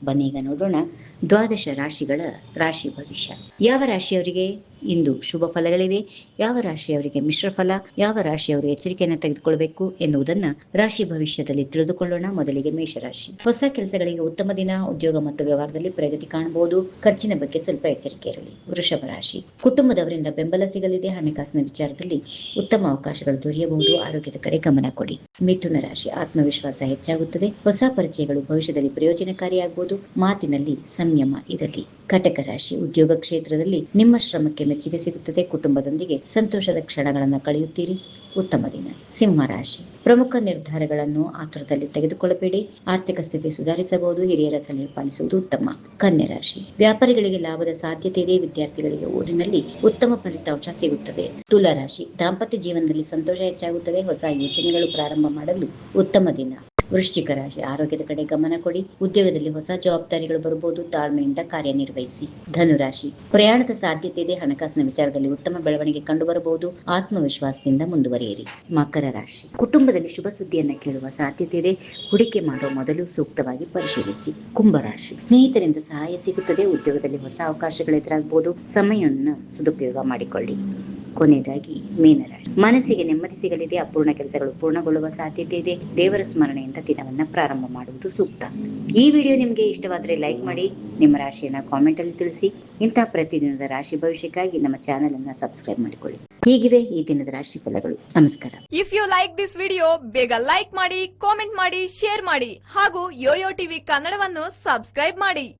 ಬನ್ನೀಗ ನೋಡೋಣ ದ್ವಾದಶ ರಾಶಿಗಳ ರಾಶಿ ಭವಿಷ್ಯ. ಯಾವ ರಾಶಿಯವರಿಗೆ ಇಂದು ಶುಭ ಫಲಗಳಿವೆ, ಯಾವ ರಾಶಿಯವರಿಗೆ ಮಿಶ್ರ ಫಲ, ಯಾವ ರಾಶಿಯವರು ಎಚ್ಚರಿಕೆಯನ್ನು ತೆಗೆದುಕೊಳ್ಳಬೇಕು ಎನ್ನುವುದನ್ನ ರಾಶಿ ಭವಿಷ್ಯದಲ್ಲಿ ತಿಳಿದುಕೊಳ್ಳೋಣ. ಮೊದಲಿಗೆ ಮೇಷರಾಶಿ. ಹೊಸ ಕೆಲಸಗಳಿಗೆ ಉತ್ತಮ ದಿನ. ಉದ್ಯೋಗ ಮತ್ತು ವ್ಯವಹಾರದಲ್ಲಿ ಪ್ರಗತಿ ಕಾಣಬಹುದು. ಖರ್ಚಿನ ಬಗ್ಗೆ ಸ್ವಲ್ಪ ಎಚ್ಚರಿಕೆ ಇರಲಿ. ವೃಷಭ ರಾಶಿ. ಕುಟುಂಬದವರಿಂದ ಬೆಂಬಲ ಸಿಗಲಿದೆ. ಹಣಕಾಸಿನ ವಿಚಾರದಲ್ಲಿ ಉತ್ತಮ ಅವಕಾಶಗಳು ದೊರೆಯಬಹುದು. ಆರೋಗ್ಯದ ಕಡೆ ಗಮನ ಕೊಡಿ. ಮಿಥುನ ರಾಶಿ. ಆತ್ಮವಿಶ್ವಾಸ ಹೆಚ್ಚಾಗುತ್ತದೆ. ಹೊಸ ಪರಿಚಯಗಳು ಭವಿಷ್ಯದಲ್ಲಿ ಪ್ರಯೋಜನಕಾರಿಯಾಗಬಹುದು. ಮಾತಿನಲ್ಲಿ ಸಂಯಮ ಇರಲಿ. ಕಟಕ ರಾಶಿ. ಉದ್ಯೋಗ ಕ್ಷೇತ್ರದಲ್ಲಿ ನಿಮ್ಮ ಶ್ರಮಕ್ಕೆ ಮೆಚ್ಚುಗೆ ಸಿಗುತ್ತದೆ. ಕುಟುಂಬದೊಂದಿಗೆ ಸಂತೋಷದ ಕ್ಷಣಗಳನ್ನು ಕಳೆಯುತ್ತೀರಿ. ಉತ್ತಮ ದಿನ. ಸಿಂಹ ರಾಶಿ. ಪ್ರಮುಖ ನಿರ್ಧಾರಗಳನ್ನು ಆತುರದಲ್ಲಿ ತೆಗೆದುಕೊಳ್ಳಬೇಡಿ. ಆರ್ಥಿಕ ಸ್ಥಿತಿ ಸುಧಾರಿಸಬಹುದು. ಹಿರಿಯರ ಸಲಹೆ ಪಾಲಿಸುವುದು ಉತ್ತಮ. ಕನ್ಯಾ ರಾಶಿ. ವ್ಯಾಪಾರಿಗಳಿಗೆ ಲಾಭದ ಸಾಧ್ಯತೆ ಇದೆ. ವಿದ್ಯಾರ್ಥಿಗಳಿಗೆ ಓದಿನಲ್ಲಿ ಉತ್ತಮ ಫಲಿತಾಂಶ ಸಿಗುತ್ತದೆ. ತುಲಾ ರಾಶಿ. ದಾಂಪತ್ಯ ಜೀವನದಲ್ಲಿ ಸಂತೋಷ ಹೆಚ್ಚಾಗುತ್ತದೆ. ಹೊಸ ಯೋಜನೆಗಳು ಪ್ರಾರಂಭ ಮಾಡಲು ಉತ್ತಮ ದಿನ. ವೃಶ್ಚಿಕ ರಾಶಿ. ಆರೋಗ್ಯದ ಕಡೆ ಗಮನ ಕೊಡಿ. ಉದ್ಯೋಗದಲ್ಲಿ ಹೊಸ ಜವಾಬ್ದಾರಿಗಳು ಬರಬಹುದು. ತಾಳ್ಮೆಯಿಂದ ಕಾರ್ಯನಿರ್ವಹಿಸಿ. ಧನುರಾಶಿ. ಪ್ರಯಾಣದ ಸಾಧ್ಯತೆ ಇದೆ. ಹಣಕಾಸಿನ ವಿಚಾರದಲ್ಲಿ ಉತ್ತಮ ಬೆಳವಣಿಗೆ ಕಂಡು ಬರಬಹುದು. ಆತ್ಮವಿಶ್ವಾಸದಿಂದ ಮುಂದುವರಿಯಿರಿ. ಮಕರ ರಾಶಿ. ಕುಟುಂಬದಲ್ಲಿ ಶುಭ ಸುದ್ದಿಯನ್ನು ಕೇಳುವ ಸಾಧ್ಯತೆ ಇದೆ. ಹೂಡಿಕೆ ಮಾಡುವ ಮೊದಲು ಸೂಕ್ತವಾಗಿ ಪರಿಶೀಲಿಸಿ. ಕುಂಭರಾಶಿ. ಸ್ನೇಹಿತರಿಂದ ಸಹಾಯ ಸಿಗುತ್ತದೆ. ಉದ್ಯೋಗದಲ್ಲಿ ಹೊಸ ಅವಕಾಶಗಳು ಎದುರಾಗಬಹುದು. ಸಮಯವನ್ನು ಸದುಪಯೋಗ ಮಾಡಿಕೊಳ್ಳಿ. ಕೊನೆಯದಾಗಿ ಮೀನರಾಶಿ. ಮನಸ್ಸಿಗೆ ನೆಮ್ಮದಿ ಸಿಗಲಿದೆ. ಅಪೂರ್ಣ ಕೆಲಸಗಳು ಪೂರ್ಣಗೊಳ್ಳುವ ಸಾಧ್ಯತೆ ಇದೆ. ದೇವರ ಸ್ಮರಣೆಯಿಂದ ದಿನವನ್ನ ಪ್ರಾರಂಭ ಮಾಡುವುದು ಸೂಕ್ತ. ಈ ವಿಡಿಯೋ ನಿಮಗೆ ಇಷ್ಟವಾದರೆ ಲೈಕ್ ಮಾಡಿ. ನಿಮ್ಮ ರಾಶಿಯನ್ನ ಕಾಮೆಂಟ್ ಅಲ್ಲಿ ತಿಳಿಸಿ. ಇಂತಹ ಪ್ರತಿದಿನದ ರಾಶಿ ಭವಿಷ್ಯಕ್ಕಾಗಿ ನಮ್ಮ ಚಾನೆಲ್ ಅನ್ನ ಸಬ್ಸ್ಕ್ರೈಬ್ ಮಾಡಿಕೊಳ್ಳಿ. ಹೀಗಿವೆ ಈ ದಿನದ ರಾಶಿ ಫಲಗಳು. ನಮಸ್ಕಾರ. If you like this video, ಬೇಗ ಲೈಕ್ ಮಾಡಿ, ಕಾಮೆಂಟ್ ಮಾಡಿ, ಶೇರ್ ಮಾಡಿ ಹಾಗೂ ಯೋಯೋ ಟಿವಿ ಕನ್ನಡವನ್ನು ಸಬ್ಸ್ಕ್ರೈಬ್ ಮಾಡಿ.